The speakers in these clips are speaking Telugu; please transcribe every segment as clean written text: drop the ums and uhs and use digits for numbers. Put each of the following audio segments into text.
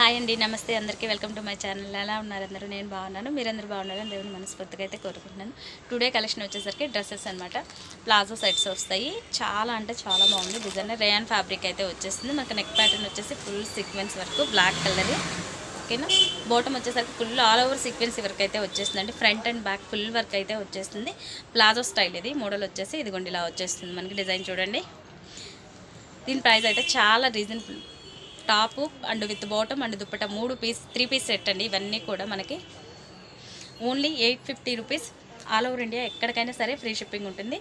హాయ్ అండి, నమస్తే అందరికీ. Welcome to my channel. ఎలా ఉన్నారు అందరూ? నేను బాగున్నాను, మీరందరూ బాగున్నారని దేవుని మనస్ఫూర్తిగా అయితే కోరుకుంటున్నాను. టుడే కలెక్షన్ వచ్చేసరికి డ్రెస్సెస్ అనమాట. ప్లాజో సెట్స్ వస్తాయి. చాలా అంటే చాలా బాగుంది డిజైన్. రేయాన్ ఫ్యాబ్రిక్ అయితే వచ్చేస్తుంది. మనకి నెక్ ప్యాటర్న్ వచ్చేసి full sequence work, black colour. ఓకేనా. బాటమ్ వచ్చేసరికి full all over sequence work అయితే వచ్చేస్తుంది అండి. Front and back full work అయితే వచ్చేస్తుంది. ప్లాజో స్టైల్ ఇది. మోడల్ వచ్చేసి ఇదిగోండి ఇలా వచ్చేస్తుంది మనకి. డిజైన్ చూడండి. దీని ప్రైస్ అయితే చాలా reasonable. Top and with bottom and dupatta 3 piece set అండి. ఇవన్నీ కూడా మనకి only 850 rupees. All over India ఎక్కడికైనా సరే ఫ్రీ షిప్పింగ్ ఉంటుంది.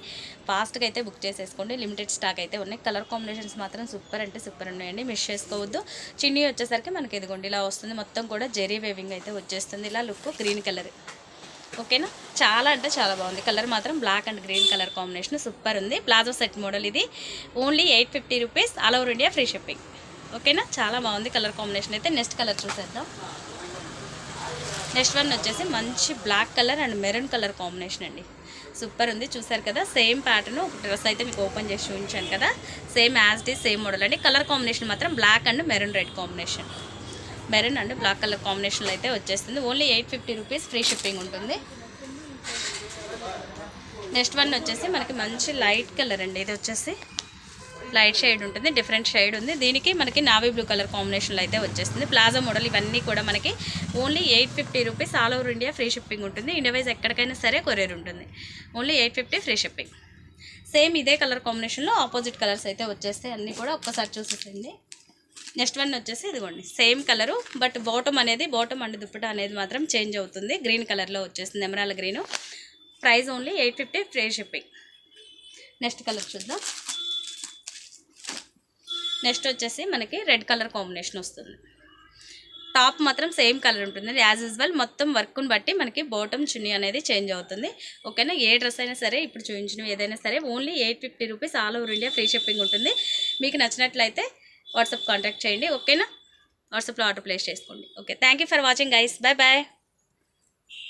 ఫాస్ట్గా అయితే బుక్ చేసేసుకోండి. లిమిటెడ్ స్టాక్ అయితే ఉన్నాయి. కలర్ కాంబినేషన్స్ మాత్రం సూపర్ అంటే సూపర్ ఉన్నాయండి. మిస్ చేసుకోవద్దు. చిన్ని వచ్చేసరికి మనకి ఇదిగోండి ఇలా వస్తుంది. మొత్తం కూడా జెరీ వేవింగ్ అయితే వచ్చేస్తుంది. ఇలా లుక్ గ్రీన్ కలర్. ఓకేనా. చాలా అంటే చాలా బాగుంది. కలర్ మాత్రం black and green colour combination super ఉంది. ప్లాజో సెట్ మోడల్ ఇది. Only 850 rupees. All over India free shipping. ఓకేనా. చాలా బాగుంది కలర్ కాంబినేషన్ అయితే. నెక్స్ట్ కలర్ చూసేద్దాం. నెక్స్ట్ వన్ వచ్చేసి మంచి black colour and maroon colour combination అండి. సూపర్ ఉంది. చూసారు కదా, సేమ్ ప్యాటర్న్ ఒక డ్రెస్ అయితే మీకు ఓపెన్ చేసి చూపించాను కదా. Same as the same model అండి. కలర్ కాంబినేషన్ మాత్రం black and maroon red combination. Maroon and black colour కాంబినేషన్లో అయితే వచ్చేస్తుంది. ఓన్లీ 850 రూపీస్ ఫ్రీ షిప్పింగ్ ఉంటుంది. నెక్స్ట్ వన్ వచ్చేసి మనకి మంచి లైట్ కలర్ అండి. ఇది వచ్చేసి లైట్ షేడ్ ఉంటుంది, డిఫరెంట్ షేడ్ ఉంది. దీనికి మనకి నావీ బ్లూ కలర్ కాంబినేషన్లో అయితే వచ్చేస్తుంది. ప్లాజో మోడల్ ఇవన్నీ కూడా మనకి only 850 rupees. All over India free shipping ఉంటుంది. ఇండియా వైజ్ ఎక్కడికైనా సరే కొరియర్ ఉంటుంది. Only 850 free shipping. సేమ్ ఇదే కలర్ కాంబినేషన్లో ఆపోజిట్ కలర్స్ అయితే వచ్చేస్తాయి. అన్నీ కూడా ఒక్కసారి చూసేసింది. నెక్స్ట్ వన్ వచ్చేసి ఇదిగోండి same colour, but bottom and dupatta అనేది మాత్రం చేంజ్ అవుతుంది. గ్రీన్ కలర్లో వచ్చేస్తుంది, emerald green. Price only 850 free shipping. Next colour చూద్దాం. నెక్స్ట్ వచ్చేసి మనకి రెడ్ కలర్ కాంబినేషన్ వస్తుంది. టాప్ మాత్రం సేమ్ కలర్ ఉంటుంది యాజ్ యూజువల్. మొత్తం వర్క్ను బట్టి మనకి బాటమ్ చున్నీ అనేది చేంజ్ అవుతుంది. ఓకేనా. ఏ డ్రెస్ అయినా సరే, ఇప్పుడు చూపించినవి ఏదైనా సరే only 850 rupees. All over India free shipping ఉంటుంది. మీకు నచ్చినట్లయితే వాట్సాప్ కాంటాక్ట్ చేయండి. ఓకేనా. వాట్సాప్లో ఆర్డర్ ప్లేస్ చేసుకోండి. Okay. Thank you for watching guys. Bye bye.